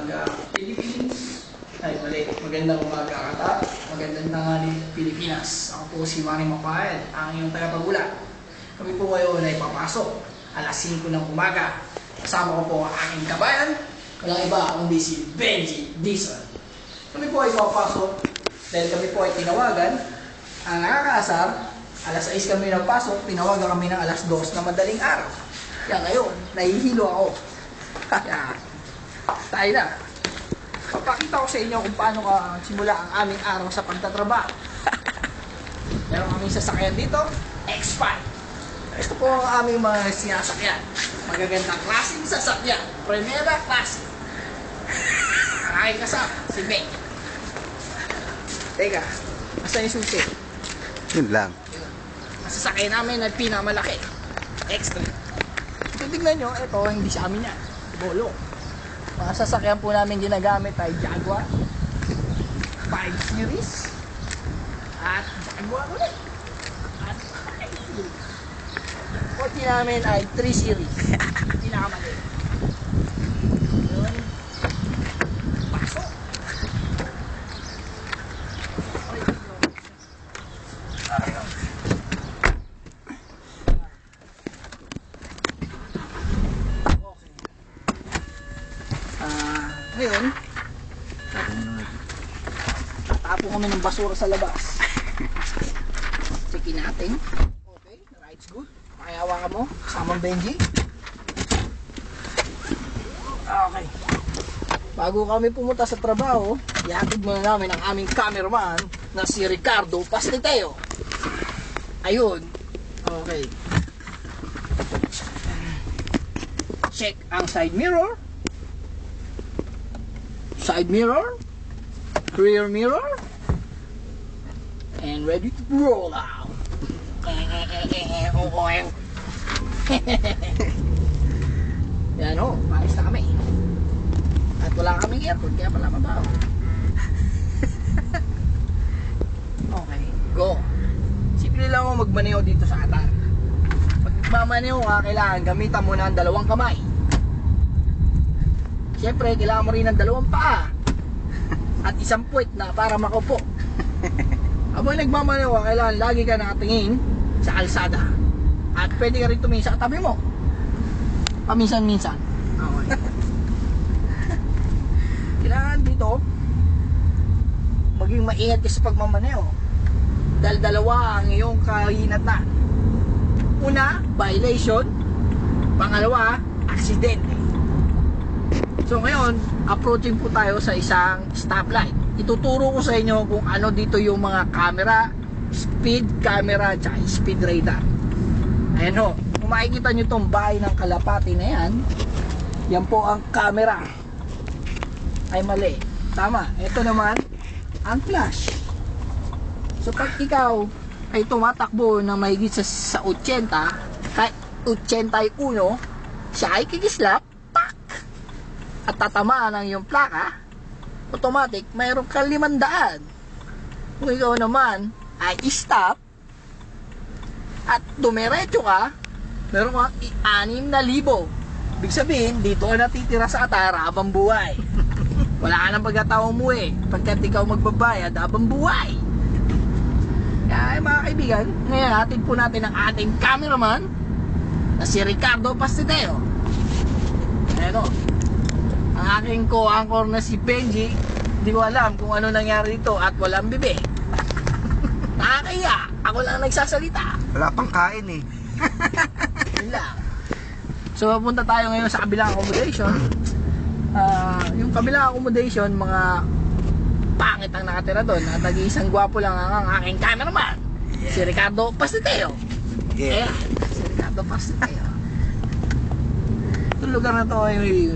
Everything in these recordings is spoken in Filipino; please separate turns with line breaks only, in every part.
umaga, Philippines. Ay, mali. Magandang umaga, Qatar. Magandang tanghali, Pilipinas. Ako po si Manny Mapayad, ang iyong tagapagula. Kami po ngayon ay papasok alas 5 ng umaga. Kasama ko po ang aking kabayan. Walang iba kundi si Benji Dizon. Kami po ay papasok dahil kami po ay tinawagan. Ang nakakaasar, alas 6 kami nagpasok, tinawagan kami ng alas 2 na madaling araw. Kaya ngayon, nahihilo ako. Kaya, tayo na. Papakita ko sa inyo kung paano ka simula ang aming araw sa pagtatrabaho. Meron kaming sasakyan dito, X5. Ito po ang aming mga sinasakyan. Magagandang klaseng sasakyan. Primera klase. Ang aking kasama, si May. Teka, asa yung susi?
Yun lang.
Ang sasakyan namin ay pinakamalaki. X3. Kung tignan nyo, ito hindi sa amin yan. Bolo. Mga sasakyan po namin ginagamit ay Jaguar 5 Series at Jaguar ulit at 5 Series. Kotse namin ay 3 Series. Pinakamaliit. Yun. Pasok. Ngayon, tatapo kami ng basura sa labas. Checkin natin. Okay, ride's good. Makihawa ka mo, kasamang Benji. Okay. Bago kami pumunta sa trabaho, ihatid muna namin ang aming cameraman na si Ricardo Pastiteo. Ayun. Okay. Check ang side mirror. Side mirror, rear mirror, and ready to roll out. Yan o, paris na kami. At wala kaming aircon, kaya pala mabaho. Okay, go. Simple lang ako magmaneho dito sa Qatar. Pag magmamaneho ka, kailangan gamitan mo na ang dalawang kamay. Siyempre, kailangan mo rin ng dalawang paa at isang puwet na para makaupo. Habang nagmamaneho ka, kailangan lagi ka nakatingin sa kalsada. At pwede ka rin tumingin sa katabi mo. Paminsan-minsan. Okay. Kailangan dito maging maingat ka sa pagmamaneho. Dahil dalawa ang iyong kahinatnan. Una, violation. Pangalawa, aksidente. So ngayon, approaching po tayo sa isang stoplight. Ituturo ko sa inyo kung ano dito yung mga camera, speed camera, at speed radar. Ayan ho, kung makikita nyo itong bahay ng kalapati na yan, yan po ang camera. Ay mali, tama, ito naman ang flash. So pag ikaw ay tumatakbo na mahigit sa 80, kahit 81, siya ay kikislap at tatamaan ang iyong plaka, automatic mayroon kang 500. Kung ikaw naman ay stop at dumiretso ka, meron kang 6,000. Ibig sabihin, dito ka natitira sa Qatar habang buhay. Wala ka ng pagkataong umuwi pagkat ikaw magbabayad habang buhay. Kaya mga kaibigan, ngayon hatid po natin ang ating cameraman na si Ricardo Pastiteo. Ayan o, ang aking co-anchor na si Benji. Hindi ko alam kung ano nangyari dito at walang bibig. Nakakaya, ako lang nagsasalita.
Wala pang kain eh.
Yun lang. So papunta tayo ngayon sa kabilang accommodation. Yung kabilang accommodation, mga pangit ang nakatira doon. At nag-iisang gwapo lang ang aking cameraman, si Ricardo Pastiteo.
Yeah.
Ayan, si Ricardo Pastiteo. Itong lugar na to ay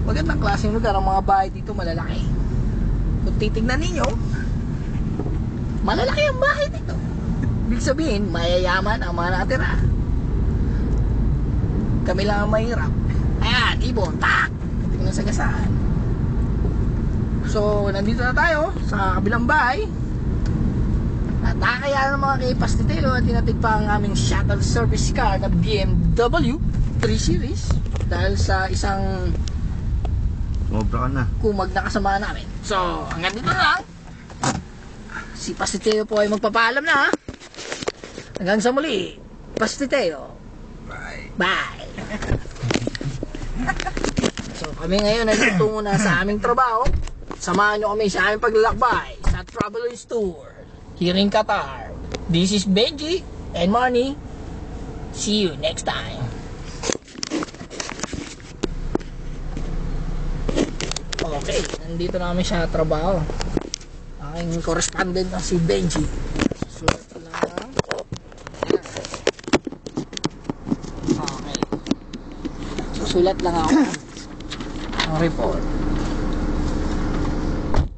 magandang klaseng lugar. Ang mga bahay dito malalaki. Kung titignan ninyo, malalaki ang bahay dito. Ibig sabihin, mayayaman ang mga nakatira. Kami lang ang mahirap. Ayan, ibon, tak! Tingnan sa gasaan. So, nandito na tayo sa kabilang bahay. At nakakaya ng mga kay Pastiteo at tinatig pa ang aming shuttle service car na BMW 3 Series. Dahil sa isang
Sobra ka na.
kumag na kasama namin. So, hanggang dito na lang. Si Pastiteo po ay magpapaalam na, ha? Hanggang sa muli, Pastiteo.
Bye.
Bye! So, kami ngayon ay tutungo na sa aming trabaho. Samahan nyo kami sa aming paglalakbay sa Traveler's Tour here in Qatar. This is Benji and Marnie. See you next time. Okay, nandito namin sa trabaho. Aking correspondent na si Benji. Sulat lang. Okay. Susulat lang ako ang report.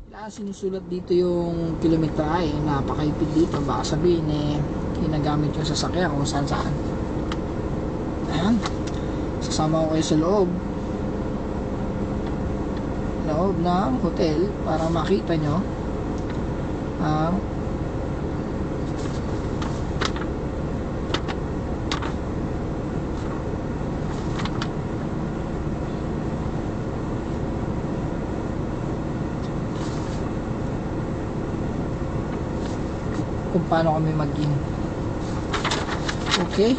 Kailangan sinusulat dito yung kilometrahe. Napakaipid dito. Baka sabihin ginagamit yung sasakyan kung saan saan. Ayan. Sasama ko kayo sa loob ng hotel para makita nyo ang kung paano kami mag-in. Okay.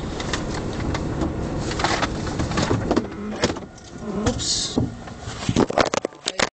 Oops.